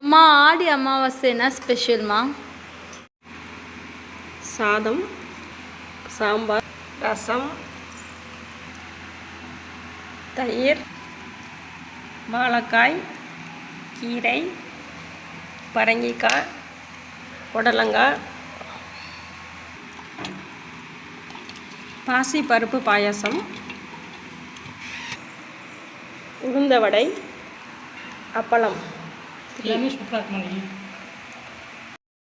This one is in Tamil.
அம்மா ஆடி அமாவாசை என்ன ஸ்பெஷல்மா? சாதம், சாம்பார், ரசம், தயிர், வாழைக்காய், கீரை, பரங்கிக்காய், புடலங்காய், பாசி பருப்பு பாயாசம், உளுந்த வடை, அப்பளம். எல்லாமே சூப்பராக இருக்கும்.